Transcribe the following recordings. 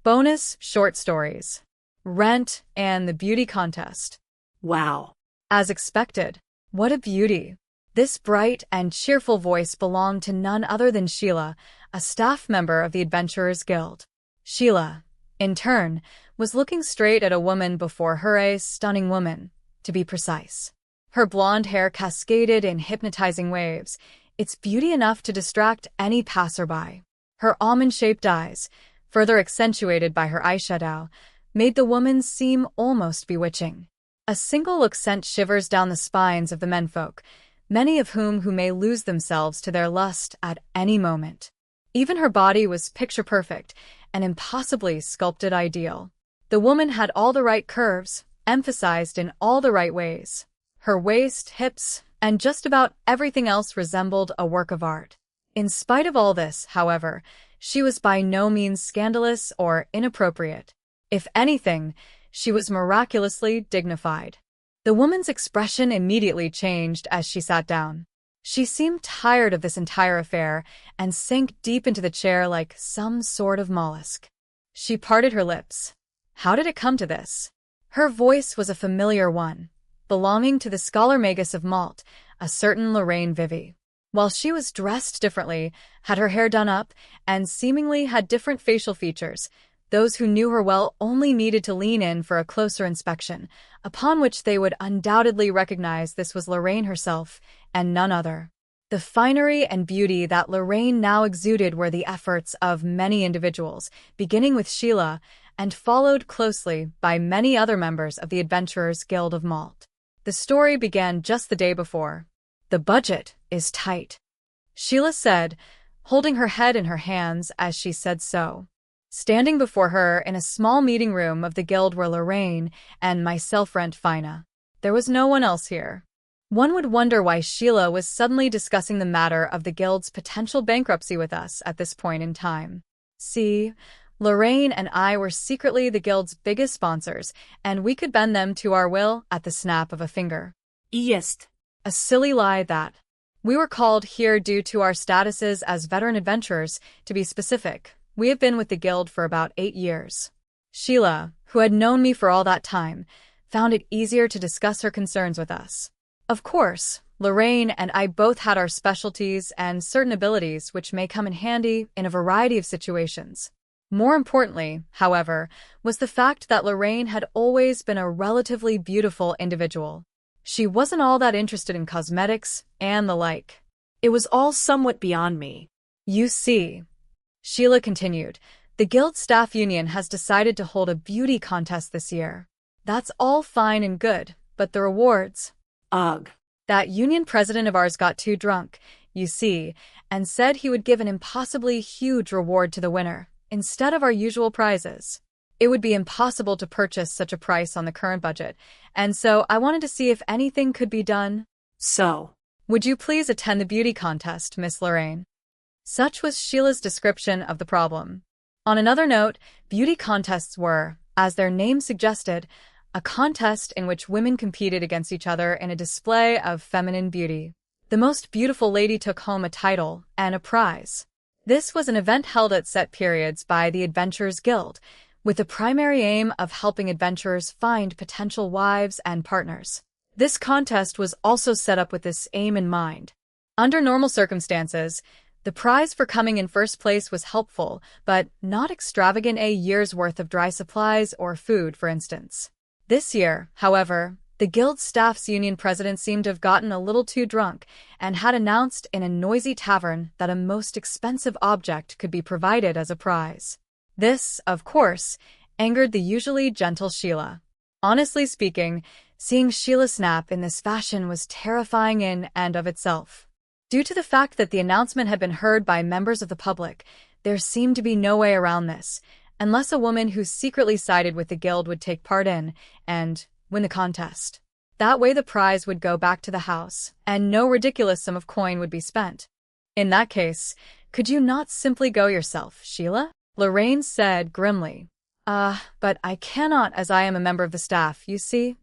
Bonus short stories. Rentt and the beauty contest. Wow. As expected. What a beauty. This bright and cheerful voice belonged to none other than Sheila, a staff member of the Adventurers Guild. Sheila, in turn, was looking straight at a woman before her, a stunning woman, to be precise. Her blonde hair cascaded in hypnotizing waves, its beauty enough to distract any passerby. Her almond-shaped eyes, further accentuated by her eyeshadow, made the woman seem almost bewitching. A single look sent shivers down the spines of the menfolk, many of whom may lose themselves to their lust at any moment. Even her body was picture-perfect, an impossibly sculpted ideal. The woman had all the right curves, emphasized in all the right ways. Her waist, hips, and just about everything else resembled a work of art. In spite of all this, however, she was by no means scandalous or inappropriate. If anything, she was miraculously dignified. The woman's expression immediately changed as she sat down. She seemed tired of this entire affair and sank deep into the chair like some sort of mollusk. She parted her lips. How did it come to this? Her voice was a familiar one, belonging to the scholar magus of Malt, a certain Lorraine Vivy. While she was dressed differently, had her hair done up, and seemingly had different facial features, those who knew her well only needed to lean in for a closer inspection, upon which they would undoubtedly recognize this was Lorraine herself, and none other. The finery and beauty that Lorraine now exuded were the efforts of many individuals, beginning with Sheila, and followed closely by many other members of the Adventurers Guild of Malt. The story began just the day before. The budget is tight, Sheila said, holding her head in her hands as she said so. Standing before her in a small meeting room of the guild were Lorraine and myself, Rentt. There was no one else here. One would wonder why Sheila was suddenly discussing the matter of the guild's potential bankruptcy with us at this point in time. See, Lorraine and I were secretly the guild's biggest sponsors, and we could bend them to our will at the snap of a finger. Yes. A silly lie that. We were called here due to our statuses as veteran adventurers, to be specific. We have been with the guild for about 8 years. Sheila, who had known me for all that time, found it easier to discuss her concerns with us. Of course, Lorraine and I both had our specialties and certain abilities which may come in handy in a variety of situations. More importantly, however, was the fact that Lorraine had always been a relatively beautiful individual. She wasn't all that interested in cosmetics and the like. It was all somewhat beyond me. You see, Sheila continued, the guild staff union has decided to hold a beauty contest this year. That's all fine and good, but the rewards… Ugh. That union president of ours got too drunk, you see, and said he would give an impossibly huge reward to the winner, instead of our usual prizes. It would be impossible to purchase such a price on the current budget, and so I wanted to see if anything could be done. So, would you please attend the beauty contest, Miss Lorraine? Such was Sheila's description of the problem. On another note, beauty contests were, as their name suggested, a contest in which women competed against each other in a display of feminine beauty. The most beautiful lady took home a title and a prize. This was an event held at set periods by the Adventurers Guild, with the primary aim of helping adventurers find potential wives and partners. This contest was also set up with this aim in mind. Under normal circumstances, the prize for coming in first place was helpful, but not extravagant, a year's worth of dry supplies or food, for instance. This year, however, the guild staff's union president seemed to have gotten a little too drunk and had announced in a noisy tavern that a most expensive object could be provided as a prize. This, of course, angered the usually gentle Sheila. Honestly speaking, seeing Sheila snap in this fashion was terrifying in and of itself. Due to the fact that the announcement had been heard by members of the public, there seemed to be no way around this, unless a woman who secretly sided with the guild would take part in and win the contest. That way the prize would go back to the house, and no ridiculous sum of coin would be spent. In that case, could you not simply go yourself, Sheila? Lorraine said grimly. But I cannot, as I am a member of the staff, you see.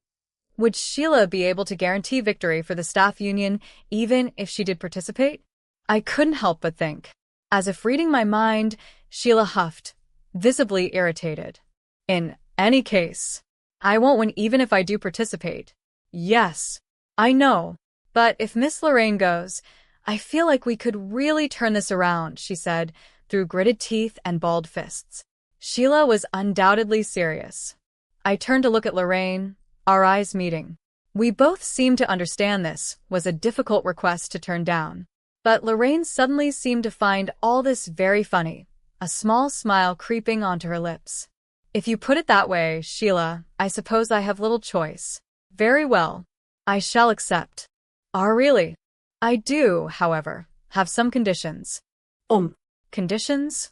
Would Sheila be able to guarantee victory for the staff union even if she did participate? I couldn't help but think. As if reading my mind, Sheila huffed. visibly irritated. In any case, I won't win even if I do participate. Yes, I know. But if Miss Lorraine goes, I feel like we could really turn this around, she said, through gritted teeth and balled fists. Sheila was undoubtedly serious. I turned to look at Lorraine, our eyes meeting. We both seemed to understand this was a difficult request to turn down. But Lorraine suddenly seemed to find all this very funny, a small smile creeping onto her lips. If you put it that way, Sheila, I suppose I have little choice. Very well. I shall accept. Ah, really? I do, however, have some conditions. Conditions?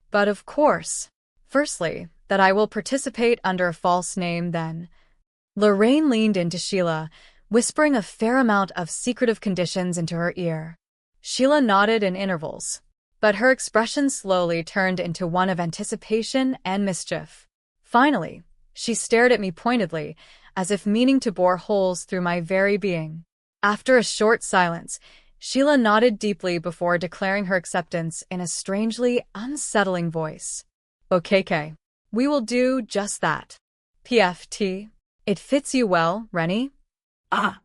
But of course. Firstly, that I will participate under a false name then. Lorraine leaned into Sheila, whispering a fair amount of secretive conditions into her ear. Sheila nodded in intervals, but her expression slowly turned into one of anticipation and mischief. Finally, she stared at me pointedly, as if meaning to bore holes through my very being. After a short silence, Sheila nodded deeply before declaring her acceptance in a strangely unsettling voice. Okay, we will do just that. PFT. It fits you well, Rennie. Ah.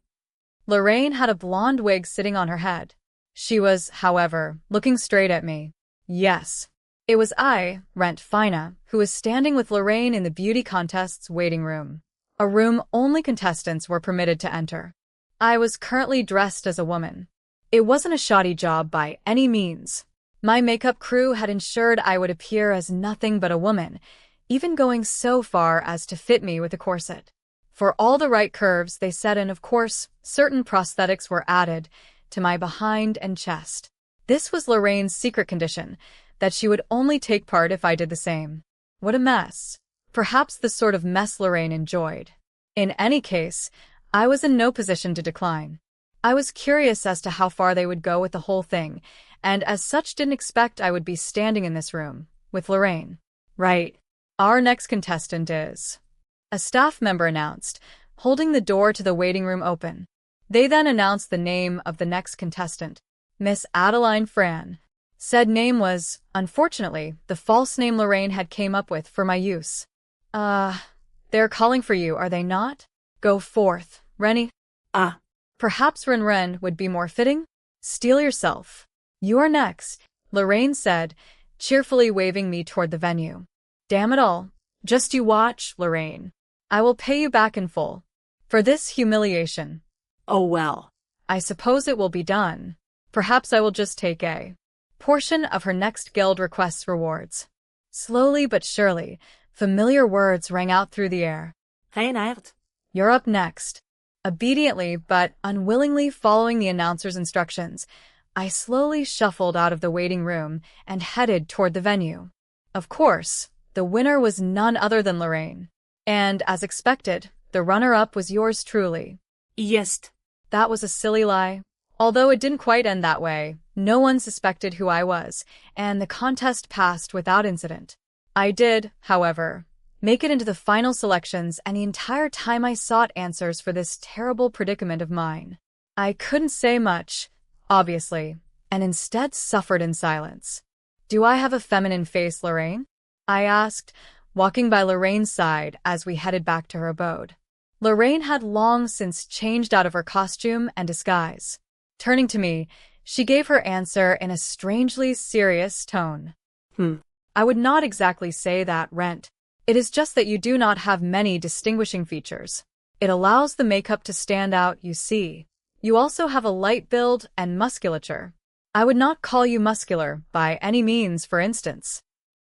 Lorraine had a blonde wig sitting on her head. She was, however, looking straight at me. Yes. It was I, Rentt Fina, who was standing with Lorraine in the beauty contest's waiting room. A room only contestants were permitted to enter. I was currently dressed as a woman. It wasn't a shoddy job by any means. My makeup crew had ensured I would appear as nothing but a woman, even going so far as to fit me with a corset. For all the right curves they set in, of course, certain prosthetics were added to my behind and chest. This was Lorraine's secret condition, that she would only take part if I did the same. What a mess. Perhaps the sort of mess Lorraine enjoyed. In any case, I was in no position to decline. I was curious as to how far they would go with the whole thing, and as such didn't expect I would be standing in this room, with Lorraine. Right. Our next contestant is... a staff member announced, holding the door to the waiting room open. They then announced the name of the next contestant, Miss Adeline Fran. Said name was, unfortunately, the false name Lorraine had came up with for my use. They're calling for you, are they not? Go forth, Rennie. Perhaps Ren would be more fitting? Steel yourself. You are next, Lorraine said, cheerfully waving me toward the venue. Damn it all. Just you watch, Lorraine. I will pay you back in full. For this humiliation. Oh well. I suppose it will be done. Perhaps I will just take a portion of her next guild request's rewards. Slowly but surely, familiar words rang out through the air. Rentt. You're up next. Obediently but unwillingly following the announcer's instructions, I slowly shuffled out of the waiting room and headed toward the venue. Of course, the winner was none other than Lorraine. And, as expected, the runner-up was yours truly. Yes. That was a silly lie. Although it didn't quite end that way, no one suspected who I was, and the contest passed without incident. I did, however, make it into the final selections, and the entire time I sought answers for this terrible predicament of mine. I couldn't say much, obviously, and instead suffered in silence. Do I have a feminine face, Lorraine? I asked, walking by Lorraine's side as we headed back to her abode. Lorraine had long since changed out of her costume and disguise. Turning to me, she gave her answer in a strangely serious tone. I would not exactly say that, Rentt. It is just that you do not have many distinguishing features. It allows the makeup to stand out, you see. You also have a light build and musculature. I would not call you muscular, by any means, for instance.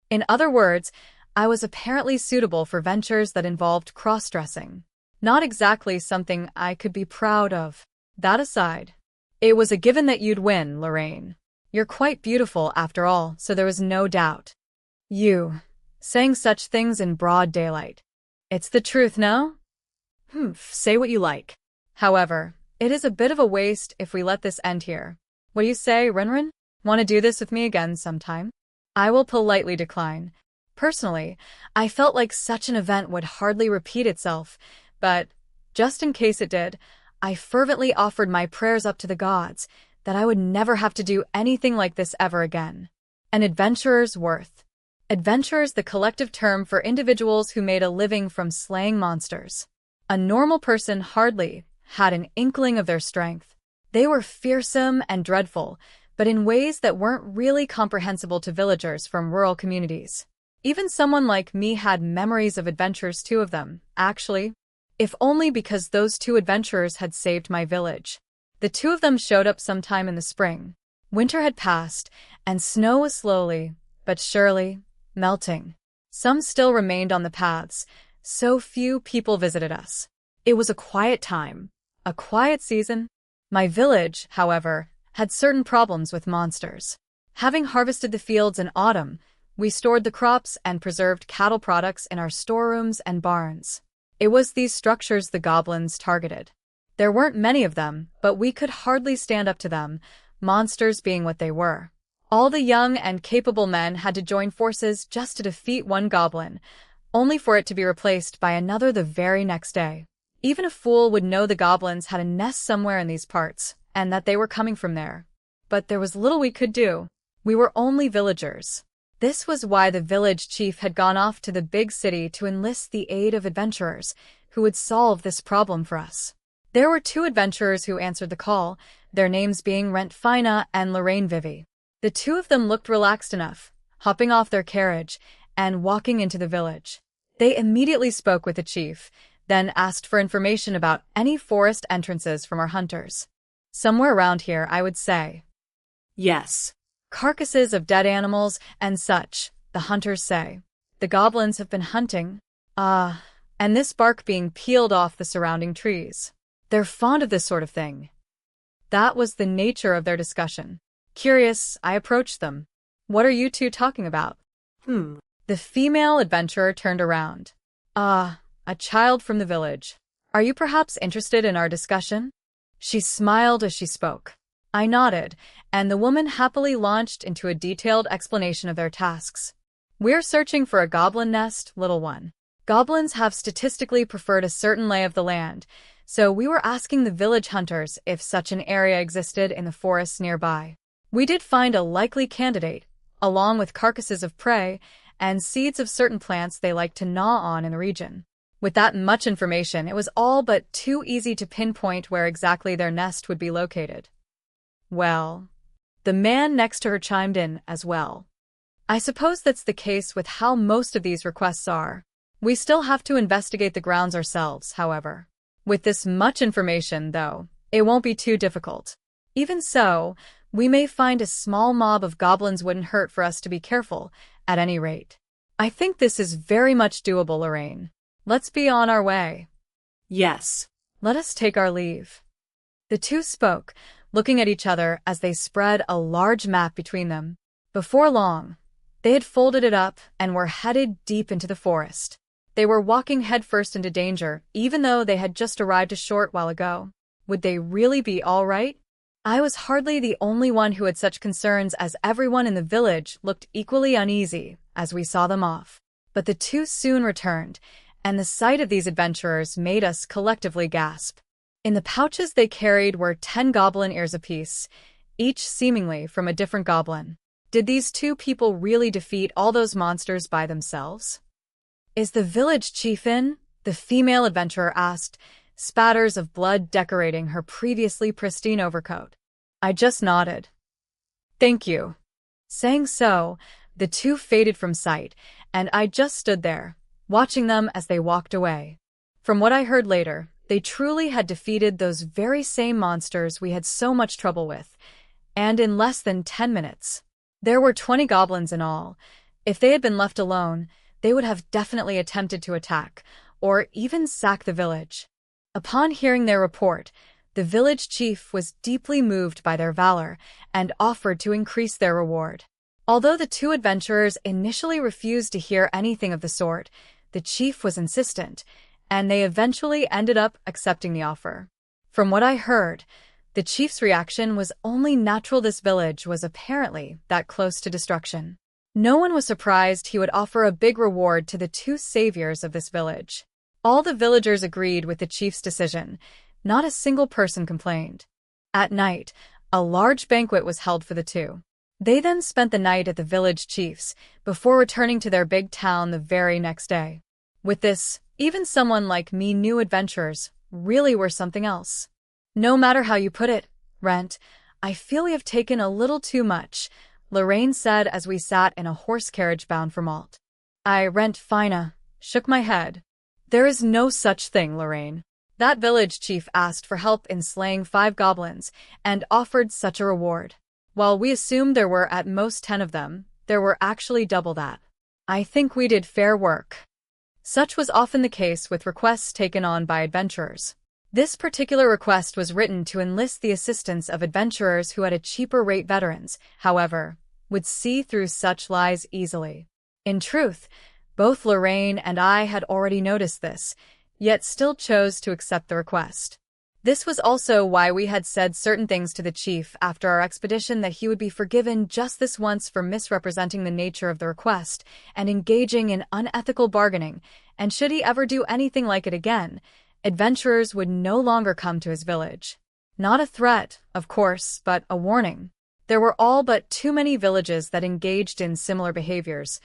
In other words, I was apparently suitable for ventures that involved cross-dressing. Not exactly something I could be proud of. That aside, it was a given that you'd win, Lorraine. You're quite beautiful, after all, so there was no doubt. You, saying such things in broad daylight. It's the truth, no? Say what you like. However, it is a bit of a waste if we let this end here. What do you say, Rin? Want to do this with me again sometime? I will politely decline. Personally, I felt like such an event would hardly repeat itself, but, just in case it did, I fervently offered my prayers up to the gods that I would never have to do anything like this ever again. An adventurer's worth. Adventurers, the collective term for individuals who made a living from slaying monsters. A normal person hardly had an inkling of their strength. They were fearsome and dreadful, but in ways that weren't really comprehensible to villagers from rural communities. Even someone like me had memories of adventures, 2 of them, actually. If only because those 2 adventurers had saved my village. The 2 of them showed up sometime in the spring. Winter had passed, and snow was slowly, but surely, melting. Some still remained on the paths, so few people visited us. It was a quiet time. A quiet season. My village, however, had certain problems with monsters. Having harvested the fields in autumn, we stored the crops and preserved cattle products in our storerooms and barns. It was these structures the goblins targeted. There weren't many of them, but we could hardly stand up to them, monsters being what they were. All the young and capable men had to join forces just to defeat one goblin, only for it to be replaced by another the very next day. Even a fool would know the goblins had a nest somewhere in these parts, and that they were coming from there. But there was little we could do. We were only villagers. This was why the village chief had gone off to the big city to enlist the aid of adventurers who would solve this problem for us. There were 2 adventurers who answered the call, their names being Rentt and Lorraine Vivi. The 2 of them looked relaxed enough, hopping off their carriage and walking into the village. They immediately spoke with the chief, then asked for information about any forest entrances from our hunters. Somewhere around here, I would say. Yes. Carcasses of dead animals and such, the hunters say. The goblins have been hunting. And this bark being peeled off the surrounding trees. They're fond of this sort of thing. That was the nature of their discussion. Curious, I approached them. What are you 2 talking about? The female adventurer turned around. A child from the village. Are you perhaps interested in our discussion? She smiled as she spoke. I nodded, and the woman happily launched into a detailed explanation of their tasks. We're searching for a goblin nest, little one. Goblins have statistically preferred a certain lay of the land, so we were asking the village hunters if such an area existed in the forests nearby. We did find a likely candidate, along with carcasses of prey and seeds of certain plants they like to gnaw on in the region. With that much information, it was all but too easy to pinpoint where exactly their nest would be located. Well, the man next to her chimed in as well. I suppose that's the case with how most of these requests are. We still have to investigate the grounds ourselves, however. With this much information, though, it won't be too difficult. Even so, we may find a small mob of goblins wouldn't hurt for us to be careful, at any rate. I think this is very much doable, Lorraine. Let's be on our way. Yes. Let us take our leave. The 2 spoke, looking at each other as they spread a large map between them. Before long, they had folded it up and were headed deep into the forest. They were walking headfirst into danger, even though they had just arrived a short while ago. Would they really be all right? I was hardly the only one who had such concerns, as everyone in the village looked equally uneasy as we saw them off. But the 2 soon returned, and the sight of these adventurers made us collectively gasp. In the pouches they carried were 10 goblin ears apiece, each seemingly from a different goblin. Did these 2 people really defeat all those monsters by themselves? Is the village chief in? The female adventurer asked, spatters of blood decorating her previously pristine overcoat. I just nodded. Thank you. Saying so, the 2 faded from sight, and I just stood there, watching them as they walked away. From what I heard later, they truly had defeated those very same monsters we had so much trouble with, and in less than 10 minutes. There were 20 goblins in all. If they had been left alone, they would have definitely attempted to attack, or even sack the village. Upon hearing their report, the village chief was deeply moved by their valor and offered to increase their reward. Although the 2 adventurers initially refused to hear anything of the sort, the chief was insistent, and they eventually ended up accepting the offer. From what I heard, the chief's reaction was only natural. This village was apparently that close to destruction. No one was surprised he would offer a big reward to the 2 saviors of this village. All the villagers agreed with the chief's decision. Not a single person complained. At night, a large banquet was held for the 2. They then spent the night at the village chief's before returning to their big town the very next day. With this, even someone like me new adventurers really were something else. No matter how you put it, Rentt, I feel we have taken a little too much, Lorraine said as we sat in a horse carriage bound for Malt. Rentt Fina shook my head. There is no such thing, Lorraine. That village chief asked for help in slaying 5 goblins and offered such a reward. While we assumed there were at most 10 of them, there were actually double that. I think we did fair work. Such was often the case with requests taken on by adventurers. This particular request was written to enlist the assistance of adventurers who at a cheaper rate veterans, however, would see through such lies easily. In truth, both Lorraine and I had already noticed this, yet still chose to accept the request. This was also why we had said certain things to the chief after our expedition that he would be forgiven just this once for misrepresenting the nature of the request and engaging in unethical bargaining, and should he ever do anything like it again, adventurers would no longer come to his village. Not a threat, of course, but a warning. There were all but too many villages that engaged in similar behaviors,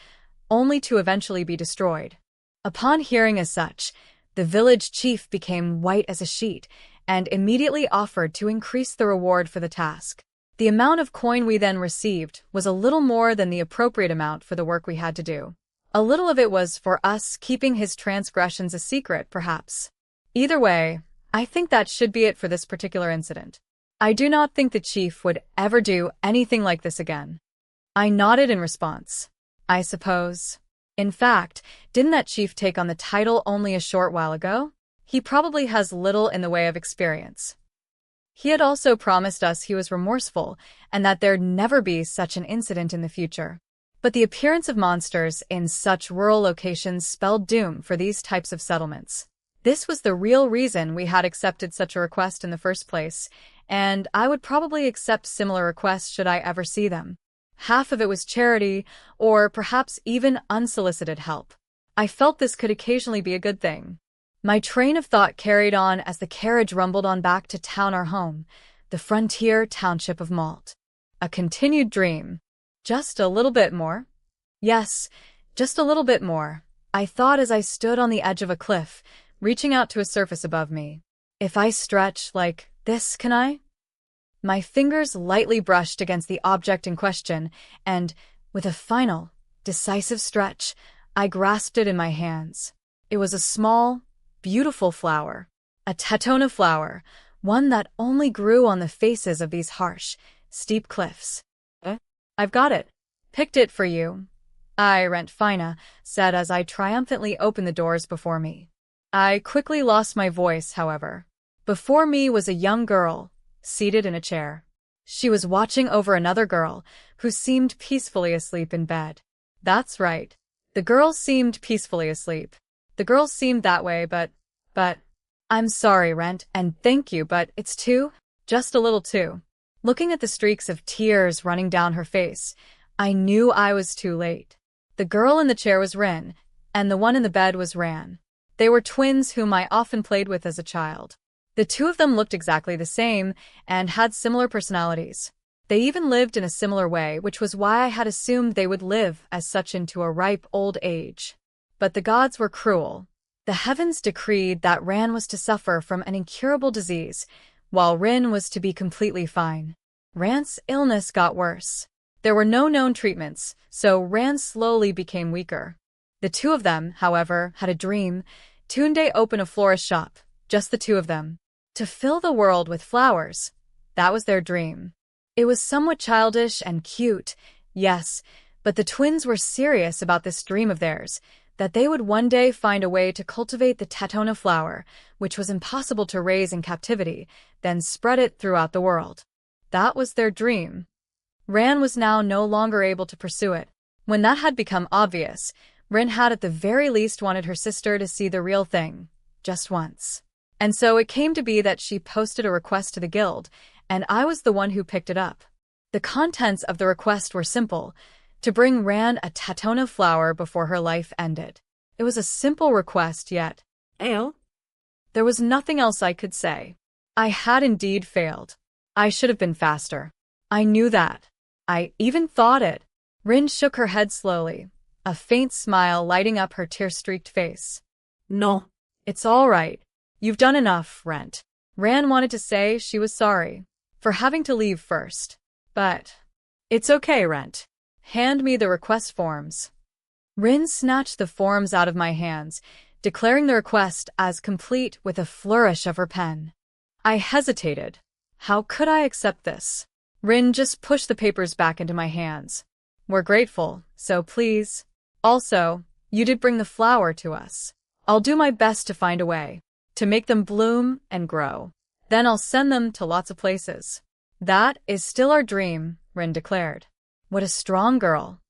only to eventually be destroyed. Upon hearing as such, the village chief became white as a sheet and immediately offered to increase the reward for the task. The amount of coin we then received was a little more than the appropriate amount for the work we had to do. A little of it was for us keeping his transgressions a secret, perhaps. Either way, I think that should be it for this particular incident. I do not think the chief would ever do anything like this again. I nodded in response. I suppose. In fact, didn't that chief take on the title only a short while ago? He probably has little in the way of experience. He had also promised us he was remorseful and that there'd never be such an incident in the future. But the appearance of monsters in such rural locations spelled doom for these types of settlements. This was the real reason we had accepted such a request in the first place, and I would probably accept similar requests should I ever see them. Half of it was charity, or perhaps even unsolicited help. I felt this could occasionally be a good thing. My train of thought carried on as the carriage rumbled on back to town, our home, the frontier township of Malt. A continued dream. Just a little bit more? Yes, just a little bit more, I thought as I stood on the edge of a cliff, reaching out to a surface above me. If I stretch like this, can I? My fingers lightly brushed against the object in question, and, with a final, decisive stretch, I grasped it in my hands. It was a small, beautiful flower. A Tetona flower, one that only grew on the faces of these harsh, steep cliffs. I've got it. Picked it for you. Rentt Fina said as I triumphantly opened the doors before me. I quickly lost my voice, however. Before me was a young girl, seated in a chair. She was watching over another girl, who seemed peacefully asleep in bed. That's right. The girl seemed peacefully asleep. The girl seemed that way, but... I'm sorry, Rentt, and thank you, but it's too... just a little too. Looking at the streaks of tears running down her face, I knew I was too late. The girl in the chair was Rin, and the one in the bed was Ran. They were twins whom I often played with as a child. The two of them looked exactly the same and had similar personalities. They even lived in a similar way, which was why I had assumed they would live as such into a ripe old age. But the gods were cruel. The heavens decreed that Ran was to suffer from an incurable disease, while Rin was to be completely fine. Ran's illness got worse. There were no known treatments, so Ran slowly became weaker. The two of them, however, had a dream: to one day open a florist shop, just the two of them. To fill the world with flowers. That was their dream. It was somewhat childish and cute, yes, but the twins were serious about this dream of theirs, that they would one day find a way to cultivate the Tetona flower, which was impossible to raise in captivity, then spread it throughout the world. That was their dream. Ran was now no longer able to pursue it. When that had become obvious, Rin had at the very least wanted her sister to see the real thing, just once. And so it came to be that she posted a request to the guild, and I was the one who picked it up. The contents of the request were simple: to bring Ran a Tetona flower before her life ended. It was a simple request, yet there was nothing else I could say. I had indeed failed. I should have been faster. I knew that. I even thought it. Rin shook her head slowly, a faint smile lighting up her tear-streaked face. No. It's all right. You've done enough, Rentt. Ran wanted to say she was sorry for having to leave first. But it's okay, Rentt. Hand me the request forms. Rin snatched the forms out of my hands, declaring the request as complete with a flourish of her pen. I hesitated. How could I accept this? Rin just pushed the papers back into my hands. We're grateful, so please. Also, you did bring the flower to us. I'll do my best to find a way to make them bloom and grow. Then I'll send them to lots of places. That is still our dream, Rin declared. What a strong girl.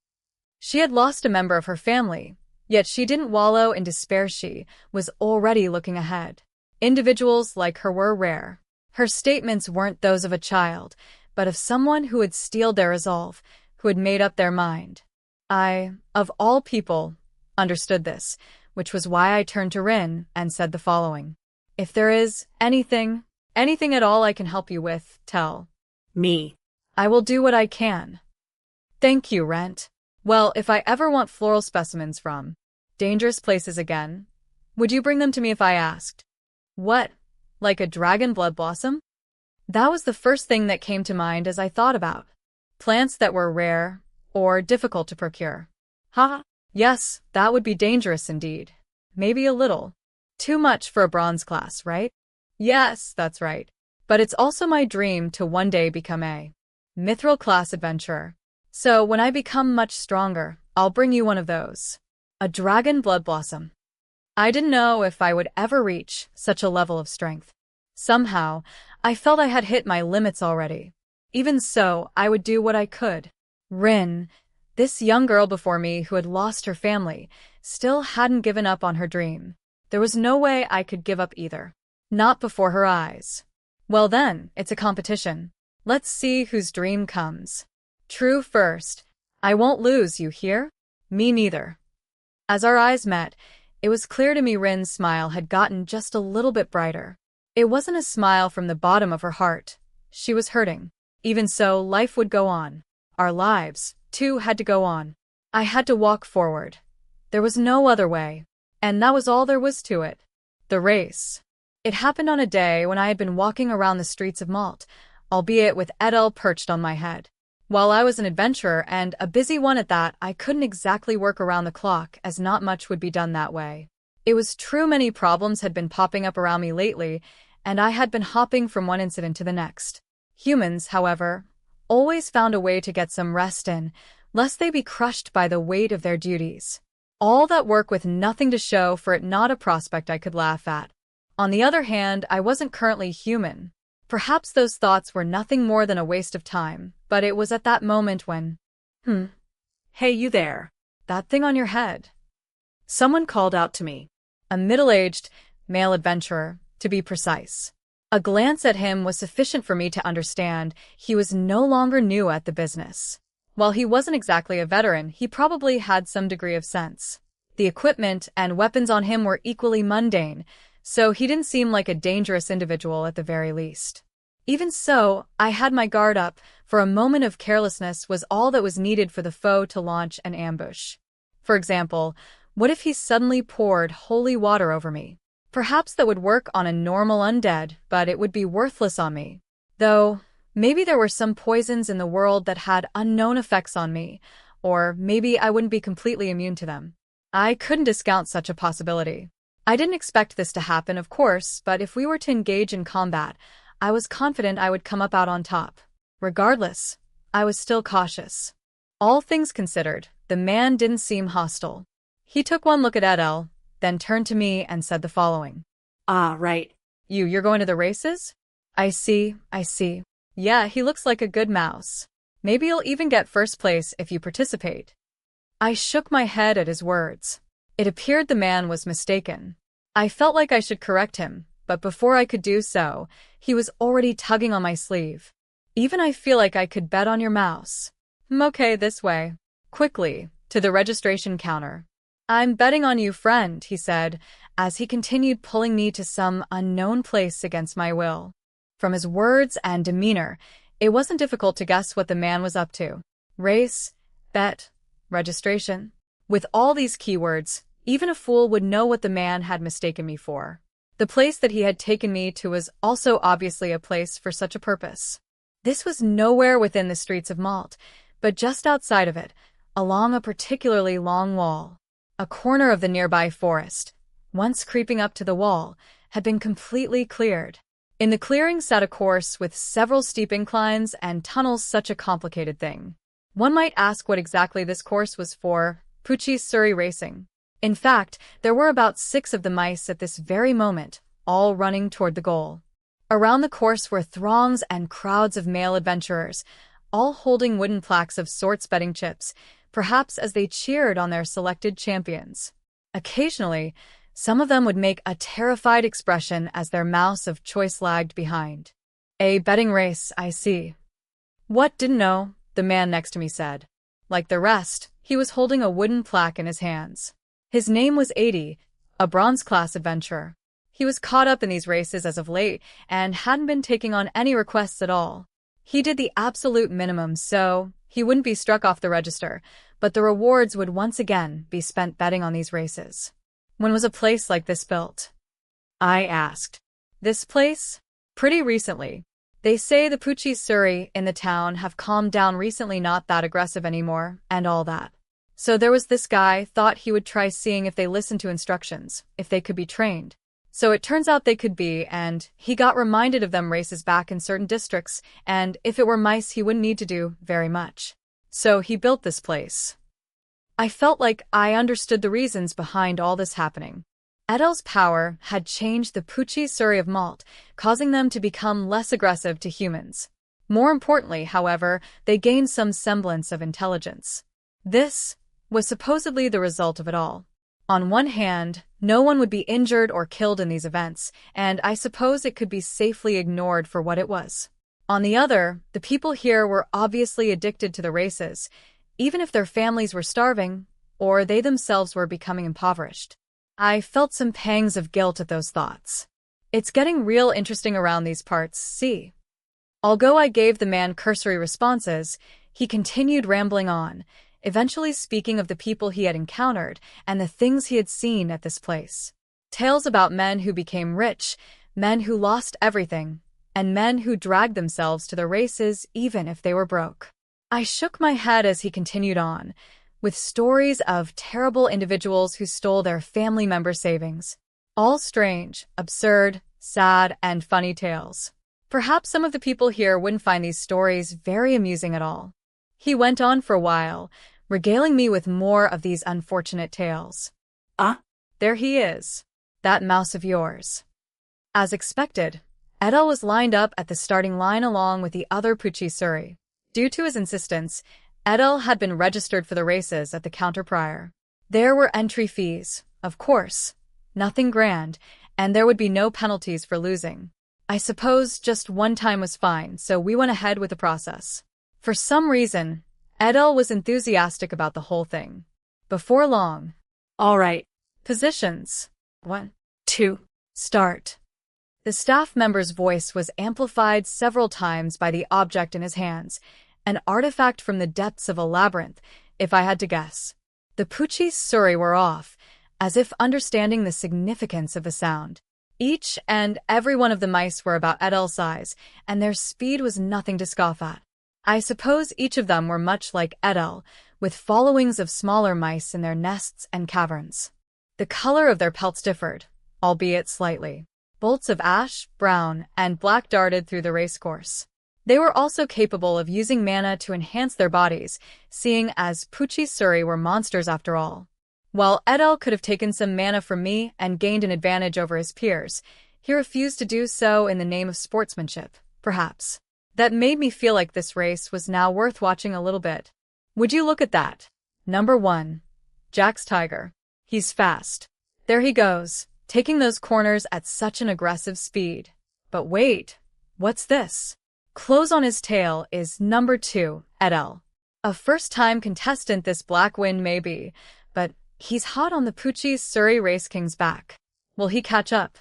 She had lost a member of her family, yet she didn't wallow in despair. She was already looking ahead. Individuals like her were rare. Her statements weren't those of a child, but of someone who had steeled their resolve, who had made up their mind. I, of all people, understood this, which was why I turned to Rin and said the following. If there is anything at all I can help you with, tell me. I will do what I can. Thank you, Rentt. Well, if I ever want floral specimens from dangerous places again, would you bring them to me if I asked? What? Like a dragon blood blossom? That was the first thing that came to mind as I thought about plants that were rare or difficult to procure. Ha! Yes, that would be dangerous indeed. Maybe a little too much for a bronze class, right? Yes, that's right. But it's also my dream to one day become a mithril class adventurer. So when I become much stronger, I'll bring you one of those. A dragon blood blossom. I didn't know if I would ever reach such a level of strength. Somehow, I felt I had hit my limits already. Even so, I would do what I could. Rin, this young girl before me who had lost her family, still hadn't given up on her dream. There was no way I could give up either. Not before her eyes. Well then, it's a competition. Let's see whose dream comes. True first. I won't lose, you hear? Me neither. As our eyes met, it was clear to me Rin's smile had gotten just a little bit brighter. It wasn't a smile from the bottom of her heart. She was hurting. Even so, life would go on. Our lives, too, had to go on. I had to walk forward. There was no other way. And that was all there was to it. The race. It happened on a day when I had been walking around the streets of Malt, albeit with Edel perched on my head. While I was an adventurer, and a busy one at that, I couldn't exactly work around the clock, as not much would be done that way. It was true many problems had been popping up around me lately, and I had been hopping from one incident to the next. Humans, however, always found a way to get some rest in, lest they be crushed by the weight of their duties. All that work with nothing to show for it, not a prospect I could laugh at. On the other hand, I wasn't currently human. Perhaps those thoughts were nothing more than a waste of time, but it was at that moment when… Hey, you there. That thing on your head. Someone called out to me. A middle-aged, male adventurer, to be precise. A glance at him was sufficient for me to understand he was no longer new at the business. While he wasn't exactly a veteran, he probably had some degree of sense. The equipment and weapons on him were equally mundane, so he didn't seem like a dangerous individual at the very least. Even so, I had my guard up, for a moment of carelessness was all that was needed for the foe to launch an ambush. For example, what if he suddenly poured holy water over me? Perhaps that would work on a normal undead, but it would be worthless on me. Though, maybe there were some poisons in the world that had unknown effects on me, or maybe I wouldn't be completely immune to them. I couldn't discount such a possibility. I didn't expect this to happen, of course, but if we were to engage in combat, I was confident I would come up out on top. Regardless, I was still cautious. All things considered, the man didn't seem hostile. He took one look at Edel, then turned to me and said the following. Ah, right. You're going to the races? I see. Yeah, he looks like a good mouse. Maybe you'll even get first place if you participate. I shook my head at his words. It appeared the man was mistaken. I felt like I should correct him, but before I could do so, he was already tugging on my sleeve. Even I feel like I could bet on your mouse. Okay, this way. Quickly, to the registration counter. I'm betting on you, friend, he said, as he continued pulling me to some unknown place against my will. From his words and demeanor, it wasn't difficult to guess what the man was up to. race, bet, registration. With all these keywords, even a fool would know what the man had mistaken me for. The place that he had taken me to was also obviously a place for such a purpose. This was nowhere within the streets of Malt, but just outside of it, along a particularly long wall. A corner of the nearby forest, once creeping up to the wall, had been completely cleared. In the clearing sat a course with several steep inclines and tunnels, such a complicated thing. One might ask what exactly this course was for. Pucci's Surrey racing. In fact, there were about 6 of the mice at this very moment, all running toward the goal. Around the course were throngs and crowds of male adventurers, all holding wooden plaques of sorts betting chips, perhaps as they cheered on their selected champions. Occasionally, some of them would make a terrified expression as their mouse of choice lagged behind. A betting race, I see. What, didn't know, the man next to me said. Like the rest, he was holding a wooden plaque in his hands. His name was 80, a bronze-class adventurer. He was caught up in these races as of late and hadn't been taking on any requests at all. He did the absolute minimum, so he wouldn't be struck off the register, but the rewards would once again be spent betting on these races. When was a place like this built? I asked. This place? Pretty recently. They say the Pucci Surrey in the town have calmed down recently, not that aggressive anymore, and all that. So there was this guy, thought he would try seeing if they listened to instructions, if they could be trained. So it turns out they could be, and he got reminded of them races back in certain districts, and if it were mice he wouldn't need to do very much. So he built this place. I felt like I understood the reasons behind all this happening. Edel's power had changed the Pucci Surrey of Malt, causing them to become less aggressive to humans. More importantly, however, they gained some semblance of intelligence. This was supposedly the result of it all. On one hand, no one would be injured or killed in these events, and I suppose it could be safely ignored for what it was. On the other, the people here were obviously addicted to the races, even if their families were starving, or they themselves were becoming impoverished. I felt some pangs of guilt at those thoughts. It's getting real interesting around these parts, see? Although I gave the man cursory responses, he continued rambling on, eventually speaking of the people he had encountered and the things he had seen at this place. Tales about men who became rich, men who lost everything, and men who dragged themselves to the races even if they were broke. I shook my head as he continued on, with stories of terrible individuals who stole their family members' savings. All strange, absurd, sad, and funny tales. Perhaps some of the people here wouldn't find these stories very amusing at all. He went on for a while, regaling me with more of these unfortunate tales. There he is. That mouse of yours. As expected, Edel was lined up at the starting line along with the other Pucci Surrey. Due to his insistence, Edel had been registered for the races at the counter prior. There were entry fees, of course, nothing grand, and there would be no penalties for losing. I suppose just one time was fine, so we went ahead with the process. For some reason, Edel was enthusiastic about the whole thing. Before long. All right. Positions. 1, 2, start. The staff member's voice was amplified several times by the object in his hands, an artifact from the depths of a labyrinth, if I had to guess. The Pucci Surrey were off, as if understanding the significance of the sound. Each and every one of the mice were about Edel's size, and their speed was nothing to scoff at. I suppose each of them were much like Edel, with followings of smaller mice in their nests and caverns. The color of their pelts differed, albeit slightly. Bolts of ash, brown, and black darted through the racecourse. They were also capable of using mana to enhance their bodies, seeing as Pucci Surrey were monsters after all. While Edel could have taken some mana from me and gained an advantage over his peers, he refused to do so in the name of sportsmanship, perhaps. That made me feel like this race was now worth watching a little bit. Would you look at that? Number 1. Jack's Tiger. He's fast. There he goes, taking those corners at such an aggressive speed. But wait, what's this? Close on his tail is number 2, Edel. A first-time contestant this Black Wind may be, but he's hot on the Pucci Surrey Race King's back. Will he catch up?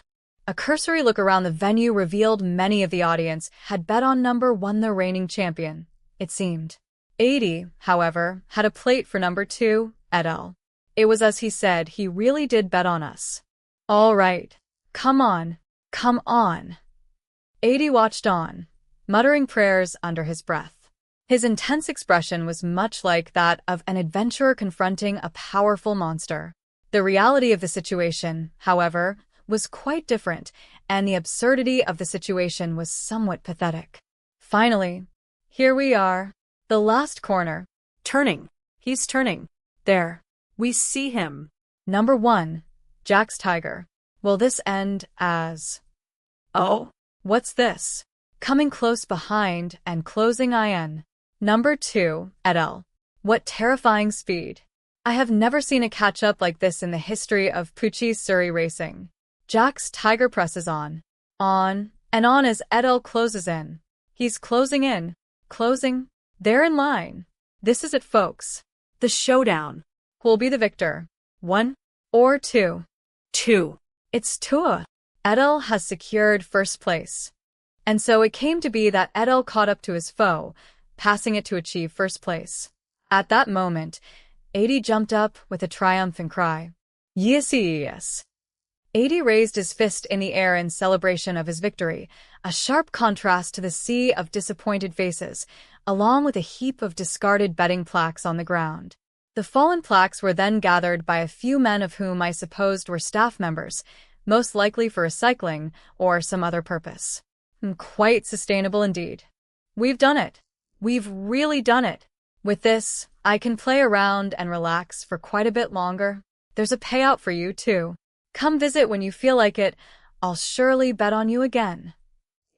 A cursory look around the venue revealed many of the audience had bet on number 1, the reigning champion, it seemed. 80, however, had a plate for number 2, Edel. It was as he said, he really did bet on us. All right. Come on. Come on. 80 watched on, muttering prayers under his breath. His intense expression was much like that of an adventurer confronting a powerful monster. The reality of the situation, however, was quite different, and the absurdity of the situation was somewhat pathetic. Finally, here we are. The last corner. Turning. He's turning. There. We see him. Number 1. Jack's tiger. Will this end as... Oh. What's this? Coming close behind and closing in. Number 2. Edel. What terrifying speed. I have never seen a catch-up like this in the history of Pucci Surrey racing. Jack's tiger presses on, and on as Edel closes in. He's closing in, closing. They're in line. This is it, folks. The showdown. Who'll be the victor? 1 or 2? 2. It's 2. Edel has secured first place. And so it came to be that Edel caught up to his foe, passing it to achieve first place. At that moment, 80 jumped up with a triumphant cry. Yes, yes. 80 raised his fist in the air in celebration of his victory, a sharp contrast to the sea of disappointed faces, along with a heap of discarded betting plaques on the ground. The fallen plaques were then gathered by a few men of whom I supposed were staff members, most likely for recycling or some other purpose. Quite sustainable indeed. We've done it. We've really done it. With this, I can play around and relax for quite a bit longer. There's a payout for you, too. Come visit when you feel like it. I'll surely bet on you again.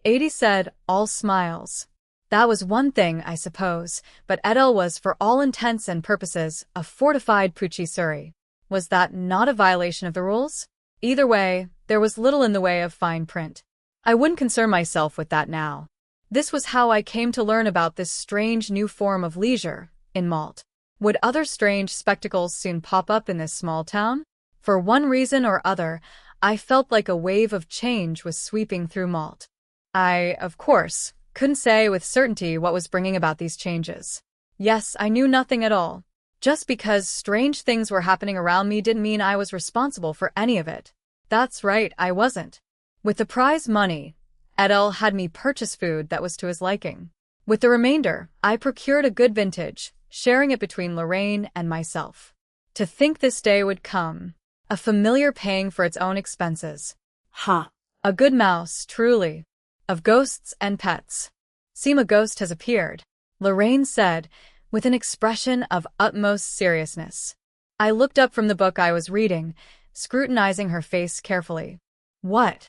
80 said, all smiles. That was one thing, I suppose, but Edel was for all intents and purposes a fortified Pucci Surrey. Was that not a violation of the rules? Either way, there was little in the way of fine print. I wouldn't concern myself with that now. This was how I came to learn about this strange new form of leisure in Malt. Would other strange spectacles soon pop up in this small town? For one reason or other, I felt like a wave of change was sweeping through Malt. I, of course, couldn't say with certainty what was bringing about these changes. Yes, I knew nothing at all. Just because strange things were happening around me didn't mean I was responsible for any of it. That's right, I wasn't. With the prize money, Edel had me purchase food that was to his liking. With the remainder, I procured a good vintage, sharing it between Lorraine and myself. To think this day would come. A familiar paying for its own expenses. Ha! A good mouse, truly. Of ghosts and pets. Seem a ghost has appeared, Lorraine said, with an expression of utmost seriousness. I looked up from the book I was reading, scrutinizing her face carefully. What?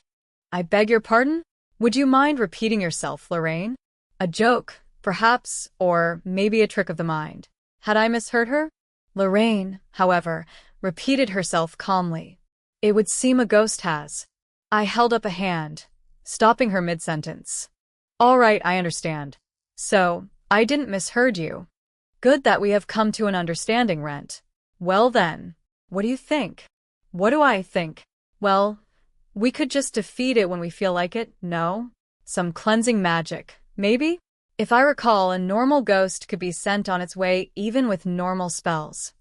I beg your pardon? Would you mind repeating yourself, Lorraine? A joke, perhaps, or maybe a trick of the mind. Had I misheard her? Lorraine, however, repeated herself calmly. It would seem a ghost has. I held up a hand, stopping her mid-sentence. All right, I understand. So, I didn't misheard you. Good that we have come to an understanding, Rentt. Well then, what do you think? What do I think? Well, we could just defeat it when we feel like it, no? Some cleansing magic, maybe? If I recall, a normal ghost could be sent on its way even with normal spells.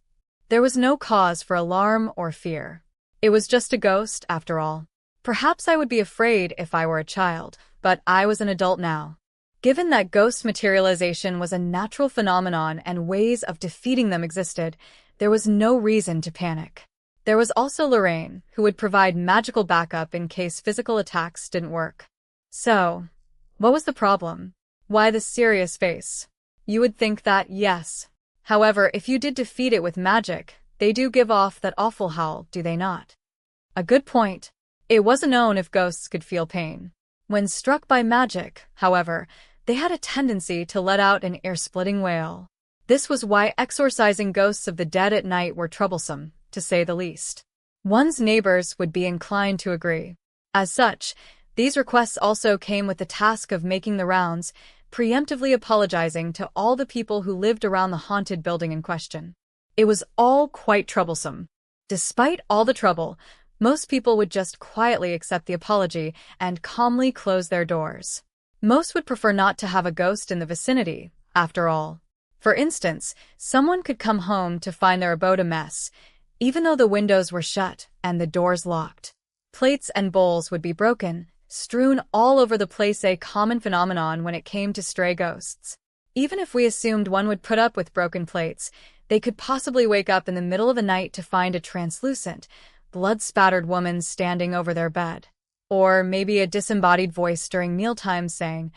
There was no cause for alarm or fear. It was just a ghost, after all. Perhaps I would be afraid if I were a child, but I was an adult now. Given that ghost materialization was a natural phenomenon and ways of defeating them existed, there was no reason to panic. There was also Lorraine, who would provide magical backup in case physical attacks didn't work. So, what was the problem? Why the serious face? You would think that, yes. However, if you did defeat it with magic, they do give off that awful howl, do they not? A good point. It wasn't known if ghosts could feel pain. When struck by magic, however, they had a tendency to let out an ear-splitting wail. This was why exorcising ghosts of the dead at night were troublesome, to say the least. One's neighbors would be inclined to agree. As such, these requests also came with the task of making the rounds, preemptively apologizing to all the people who lived around the haunted building in question. It was all quite troublesome. Despite all the trouble, most people would just quietly accept the apology and calmly close their doors. Most would prefer not to have a ghost in the vicinity, after all. For instance, someone could come home to find their abode a mess, even though the windows were shut and the doors locked. Plates and bowls would be broken, strewn all over the place, a common phenomenon when it came to stray ghosts. Even if we assumed one would put up with broken plates, they could possibly wake up in the middle of the night to find a translucent, blood-spattered woman standing over their bed. Or maybe a disembodied voice during mealtime saying,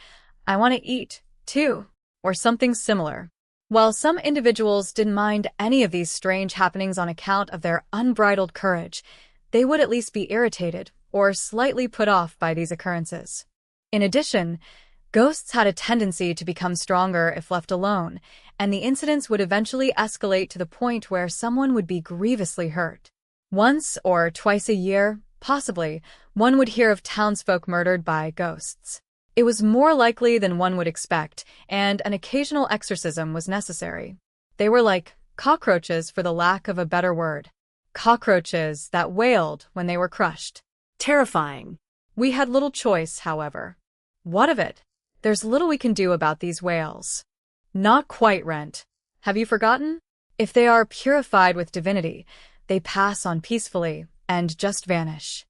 "I want to eat, too," or something similar. While some individuals didn't mind any of these strange happenings on account of their unbridled courage, they would at least be irritated or slightly put off by these occurrences. In addition, ghosts had a tendency to become stronger if left alone, and the incidents would eventually escalate to the point where someone would be grievously hurt. Once or twice a year, possibly, one would hear of townsfolk murdered by ghosts. It was more likely than one would expect, and an occasional exorcism was necessary. They were like cockroaches, for the lack of a better word. Cockroaches that wailed when they were crushed. Terrifying. We had little choice, however. What of it? There's little we can do about these wails. Not quite, Rentt. Have you forgotten? If they are purified with divinity, they pass on peacefully and just vanish.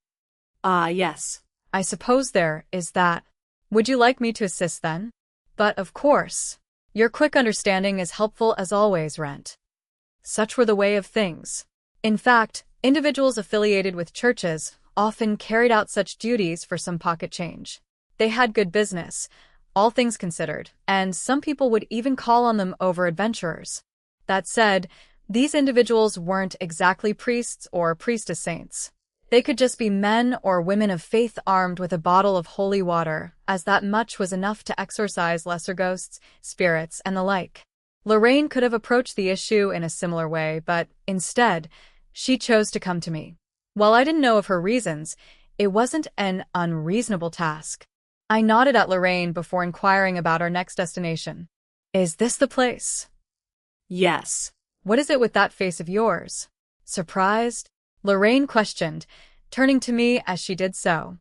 Ah, yes. I suppose there is that. Would you like me to assist then? But of course. Your quick understanding is helpful as always, Rentt. Such were the way of things. In fact, individuals affiliated with churches often carried out such duties for some pocket change. They had good business, all things considered, and some people would even call on them over adventurers. That said, these individuals weren't exactly priests or priestess saints. They could just be men or women of faith armed with a bottle of holy water, as that much was enough to exorcise lesser ghosts, spirits, and the like. Lorraine could have approached the issue in a similar way, but instead, she chose to come to me. While I didn't know of her reasons, it wasn't an unreasonable task. I nodded at Lorraine before inquiring about our next destination. Is this the place? Yes. What is it with that face of yours? Surprised? Lorraine questioned, turning to me as she did so.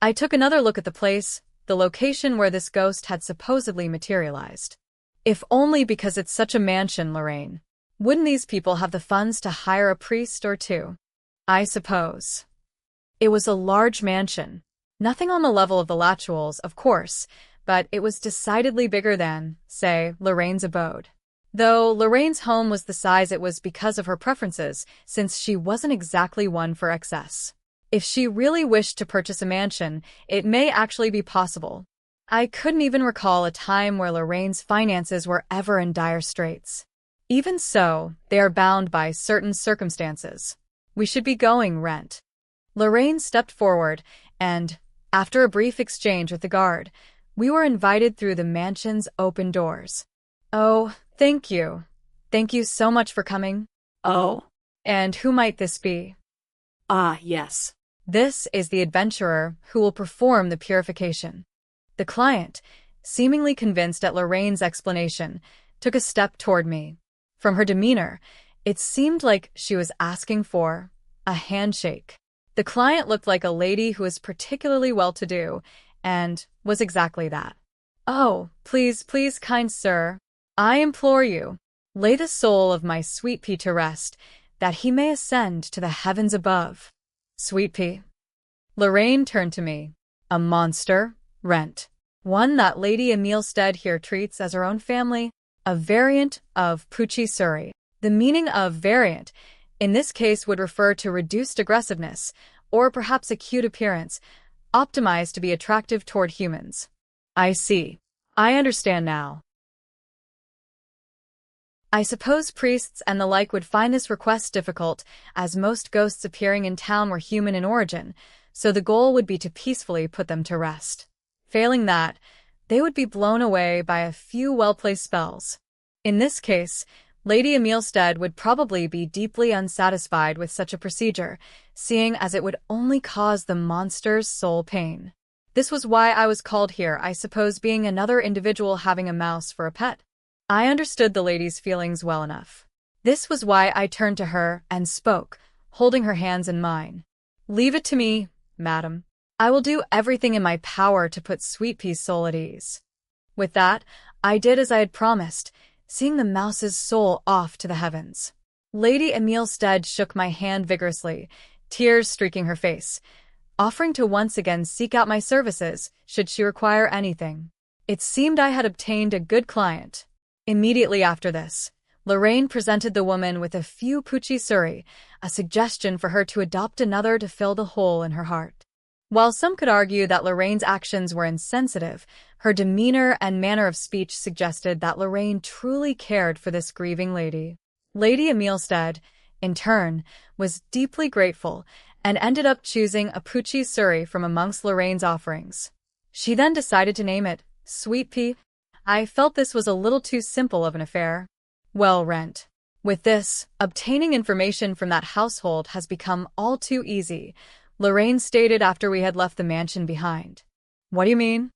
I took another look at the place, the location where this ghost had supposedly materialized. If only because it's such a mansion, Lorraine. Wouldn't these people have the funds to hire a priest or two? I suppose. It was a large mansion. Nothing on the level of the Latchuels, of course, but it was decidedly bigger than, say, Lorraine's abode. Though Lorraine's home was the size it was because of her preferences, since she wasn't exactly one for excess. If she really wished to purchase a mansion, it may actually be possible. I couldn't even recall a time where Lorraine's finances were ever in dire straits. Even so, they are bound by certain circumstances. We should be going, Rentt. Lorraine stepped forward, and, after a brief exchange with the guard, we were invited through the mansion's open doors. Oh, thank you. Thank you so much for coming. Oh. And who might this be? Ah, yes. This is the adventurer who will perform the purification. The client, seemingly convinced at Lorraine's explanation, took a step toward me. From her demeanor, it seemed like she was asking for a handshake. The client looked like a lady who was particularly well-to-do, and was exactly that. Oh, please, please, kind sir, I implore you, lay the soul of my Sweet Pea to rest, that he may ascend to the heavens above. Sweet Pea. Lorraine turned to me. A monster, Rentt. One that Lady Emilstead here treats as her own family, a variant of Poochie Surrey. The meaning of variant, in this case, would refer to reduced aggressiveness, or perhaps a cute appearance, optimized to be attractive toward humans. I see. I understand now. I suppose priests and the like would find this request difficult, as most ghosts appearing in town were human in origin, so the goal would be to peacefully put them to rest. Failing that, they would be blown away by a few well-placed spells. In this case, Lady Emilstead would probably be deeply unsatisfied with such a procedure, seeing as it would only cause the monster's soul pain. This was why I was called here, I suppose, being another individual having a mouse for a pet. I understood the lady's feelings well enough. This was why I turned to her and spoke, holding her hands in mine. Leave it to me, madam. I will do everything in my power to put Sweet Pea's soul at ease. With that, I did as I had promised, seeing the mouse's soul off to the heavens. Lady Emile Stead shook my hand vigorously, tears streaking her face, offering to once again seek out my services should she require anything. It seemed I had obtained a good client. Immediately after this, Lorraine presented the woman with a few pucci suri, a suggestion for her to adopt another to fill the hole in her heart. While some could argue that Lorraine's actions were insensitive, her demeanor and manner of speech suggested that Lorraine truly cared for this grieving lady. Lady Emile Stead, in turn, was deeply grateful and ended up choosing a pucci suri from amongst Lorraine's offerings. She then decided to name it Sweet Pea. I felt this was a little too simple of an affair. Well, Rentt, with this, obtaining information from that household has become all too easy, Lorraine stated after we had left the mansion behind. What do you mean?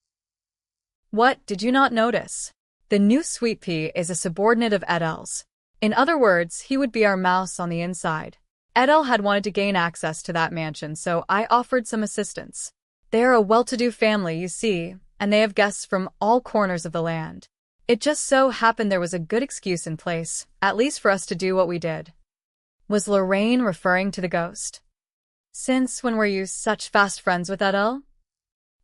What, did you not notice? The new Sweet Pea is a subordinate of Edel's. In other words, he would be our mouse on the inside. Edel had wanted to gain access to that mansion, so I offered some assistance. They are a well-to-do family, you see, and they have guests from all corners of the land. It just so happened there was a good excuse in place, at least for us to do what we did. Was Lorraine referring to the ghost? Since when were you such fast friends with Edel?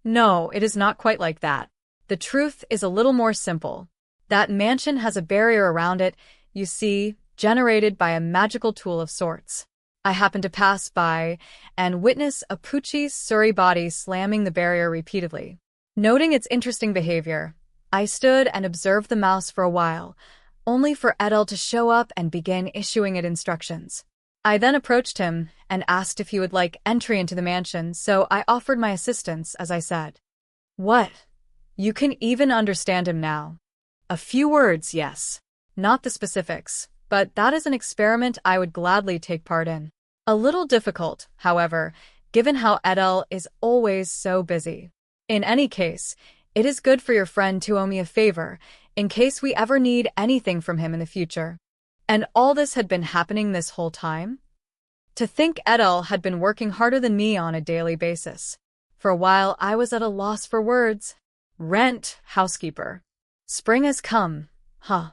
No, it is not quite like that. The truth is a little more simple. That mansion has a barrier around it, you see, generated by a magical tool of sorts. I happened to pass by and witness a pucci suri body slamming the barrier repeatedly. Noting its interesting behavior, I stood and observed the mouse for a while, only for Edel to show up and begin issuing it instructions. I then approached him and asked if he would like entry into the mansion, so I offered my assistance, as I said. What? You can even understand him now. A few words, yes. Not the specifics, but that is an experiment I would gladly take part in. A little difficult, however, given how Edel is always so busy. In any case, it is good for your friend to owe me a favor, in case we ever need anything from him in the future. And all this had been happening this whole time? To think Edel had been working harder than me on a daily basis. For a while, I was at a loss for words. Rentt, housekeeper. Spring has come, huh?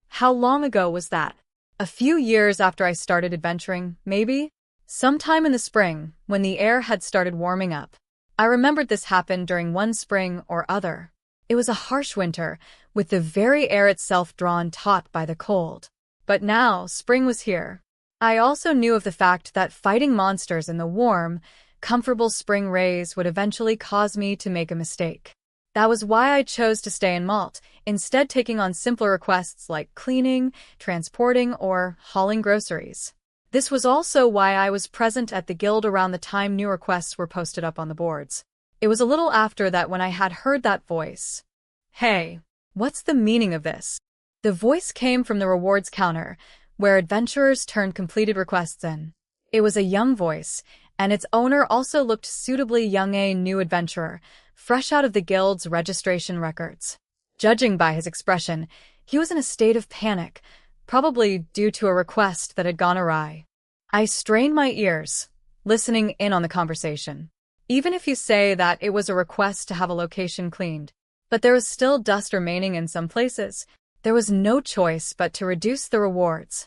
How long ago was that? A few years after I started adventuring, maybe? Sometime in the spring, when the air had started warming up. I remembered this happened during one spring or other. It was a harsh winter, with the very air itself drawn taut by the cold. But now, spring was here. I also knew of the fact that fighting monsters in the warm, comfortable spring rays would eventually cause me to make a mistake. That was why I chose to stay in Malt, instead taking on simpler requests like cleaning, transporting, or hauling groceries. This was also why I was present at the guild around the time new requests were posted up on the boards. It was a little after that when I had heard that voice. Hey, what's the meaning of this? The voice came from the rewards counter, where adventurers turned completed requests in. It was a young voice, and its owner also looked suitably young, a new adventurer, fresh out of the guild's registration records. Judging by his expression, he was in a state of panic, probably due to a request that had gone awry. I strained my ears, listening in on the conversation. Even if you say that it was a request to have a location cleaned, but there was still dust remaining in some places, there was no choice but to reduce the rewards.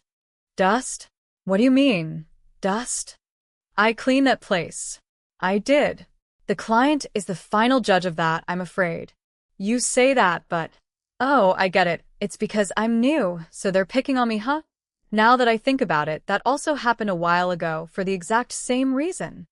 Dust? What do you mean, dust? I cleaned that place. I did. The client is the final judge of that, I'm afraid. You say that, but... Oh, I get it. It's because I'm new, so they're picking on me, huh? Now that I think about it, that also happened a while ago for the exact same reason.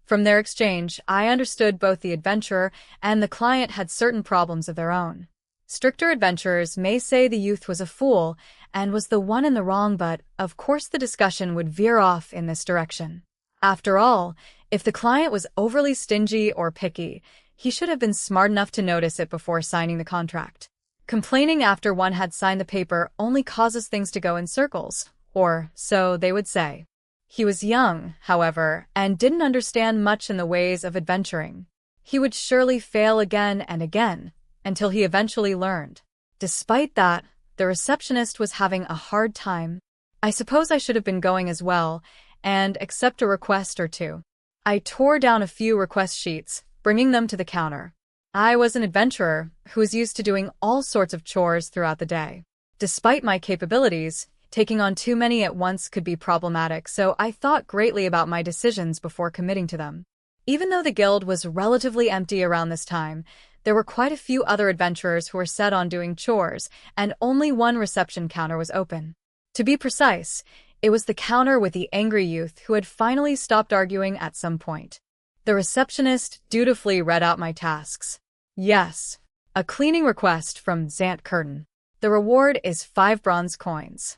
From their exchange, I understood both the adventurer and the client had certain problems of their own. Stricter adventurers may say the youth was a fool and was the one in the wrong, but, of course, the discussion would veer off in this direction. After all, if the client was overly stingy or picky, he should have been smart enough to notice it before signing the contract. Complaining after one had signed the paper only causes things to go in circles, or so they would say. He was young, however, and didn't understand much in the ways of adventuring. He would surely fail again and again, until he eventually learned. Despite that, the receptionist was having a hard time. I suppose I should have been going as well, and accept a request or two. I tore down a few request sheets, bringing them to the counter. I was an adventurer who was used to doing all sorts of chores throughout the day. Despite my capabilities, taking on too many at once could be problematic, so I thought greatly about my decisions before committing to them. Even though the guild was relatively empty around this time, there were quite a few other adventurers who were set on doing chores, and only one reception counter was open. To be precise, it was the counter with the angry youth who had finally stopped arguing at some point. The receptionist dutifully read out my tasks. Yes, a cleaning request from Zant Curtin. The reward is 5 bronze coins.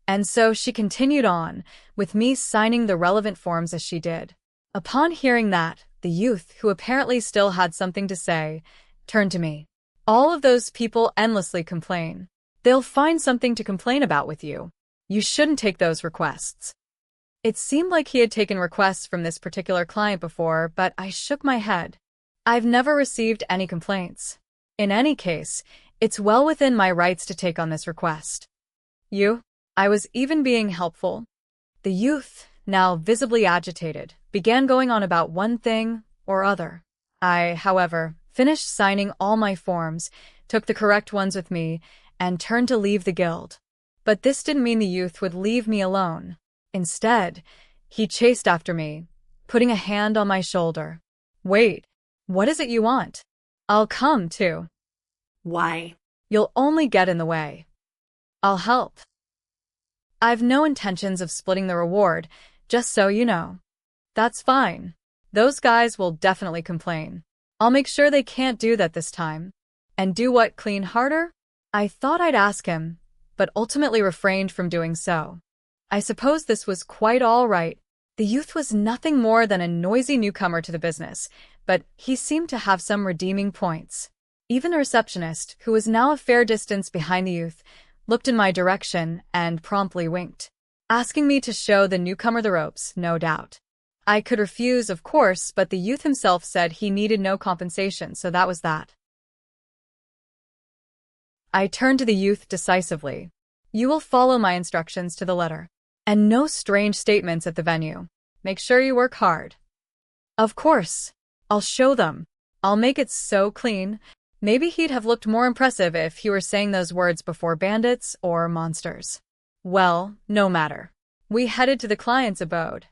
And so she continued on, with me signing the relevant forms as she did. Upon hearing that, the youth, who apparently still had something to say, turned to me. All of those people endlessly complain. They'll find something to complain about with you. You shouldn't take those requests. It seemed like he had taken requests from this particular client before, but I shook my head. I've never received any complaints. In any case, it's well within my rights to take on this request. You? I was even being helpful. The youth, now visibly agitated, began going on about one thing or other. I, however, finished signing all my forms, took the correct ones with me, and turned to leave the guild. But this didn't mean the youth would leave me alone. Instead, he chased after me, putting a hand on my shoulder. Wait, what is it you want? I'll come, too. Why? You'll only get in the way. I'll help. I've no intentions of splitting the reward, just so you know. That's fine. Those guys will definitely complain. I'll make sure they can't do that this time. And do what, clean harder? I thought I'd ask him, but ultimately refrained from doing so. I suppose this was quite all right. The youth was nothing more than a noisy newcomer to the business, but he seemed to have some redeeming points. Even the receptionist, who was now a fair distance behind the youth, looked in my direction and promptly winked, asking me to show the newcomer the ropes, no doubt. I could refuse, of course, but the youth himself said he needed no compensation, so that was that. I turned to the youth decisively. You will follow my instructions to the letter. And no strange statements at the venue. Make sure you work hard. Of course. I'll show them. I'll make it so clean. Maybe he'd have looked more impressive if he were saying those words before bandits or monsters. Well, no matter. We headed to the client's abode.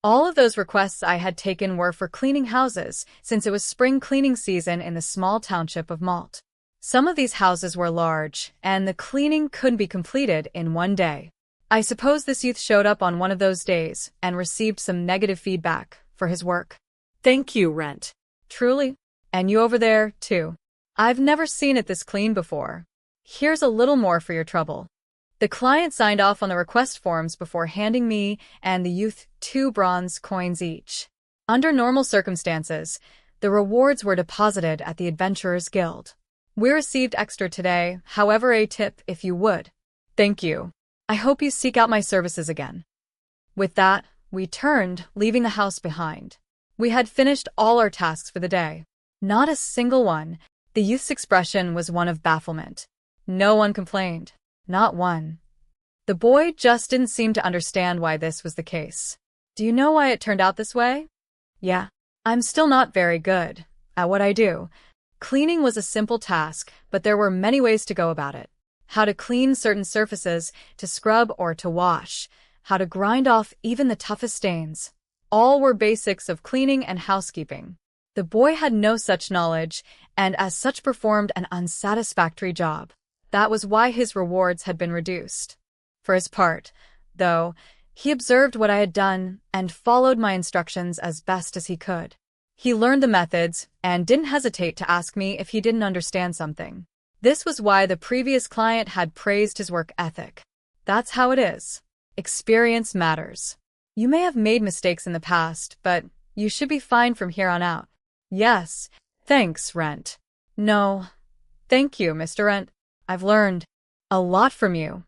All of those requests I had taken were for cleaning houses, since it was spring cleaning season in the small township of Malt. Some of these houses were large, and the cleaning couldn't be completed in one day. I suppose this youth showed up on one of those days and received some negative feedback for his work. Thank you, Rentt. Truly. And you over there, too. I've never seen it this clean before. Here's a little more for your trouble. The client signed off on the request forms before handing me and the youth 2 bronze coins each. Under normal circumstances, the rewards were deposited at the Adventurers Guild. We received extra today, however, a tip if you would. Thank you. I hope you seek out my services again. With that, we turned, leaving the house behind. We had finished all our tasks for the day. Not a single one. The youth's expression was one of bafflement. No one complained. Not one. The boy just didn't seem to understand why this was the case. Do you know why it turned out this way? Yeah. I'm still not very good at what I do. Cleaning was a simple task, but there were many ways to go about it. How to clean certain surfaces, to scrub or to wash, how to grind off even the toughest stains. All were basics of cleaning and housekeeping. The boy had no such knowledge, and as such performed an unsatisfactory job. That was why his rewards had been reduced. For his part, though, he observed what I had done and followed my instructions as best as he could. He learned the methods and didn't hesitate to ask me if he didn't understand something. This was why the previous client had praised his work ethic. That's how it is. Experience matters. You may have made mistakes in the past, but you should be fine from here on out. Yes, thanks, Rentt. No, thank you, Mr. Rentt. I've learned a lot from you.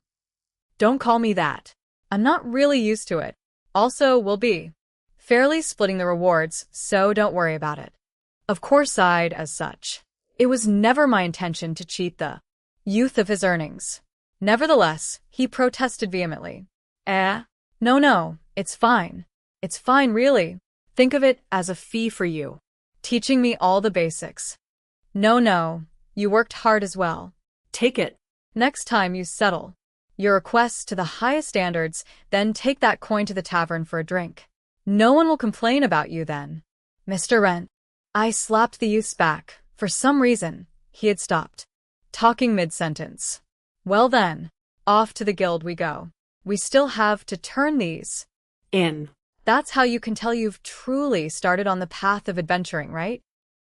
Don't call me that. I'm not really used to it. Also, we'll be fairly splitting the rewards, so don't worry about it. Of course, I'd as such. It was never my intention to cheat the youth of his earnings. Nevertheless, he protested vehemently. No, it's fine. It's fine, really. Think of it as a fee for you. Teaching me all the basics. No, you worked hard as well. Take it. Next time you settle your requests to the highest standards, then take that coin to the tavern for a drink. No one will complain about you then. Mr. Rentt. I slapped the youth's back. For some reason, he had stopped talking mid-sentence. Well then, off to the guild we go. We still have to turn these in. That's how you can tell you've truly started on the path of adventuring, right?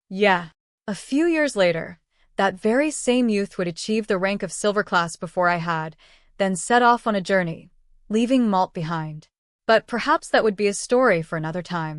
Yeah. A few years later, that very same youth would achieve the rank of silver class before I had, then set off on a journey, leaving Malt behind. But perhaps that would be a story for another time.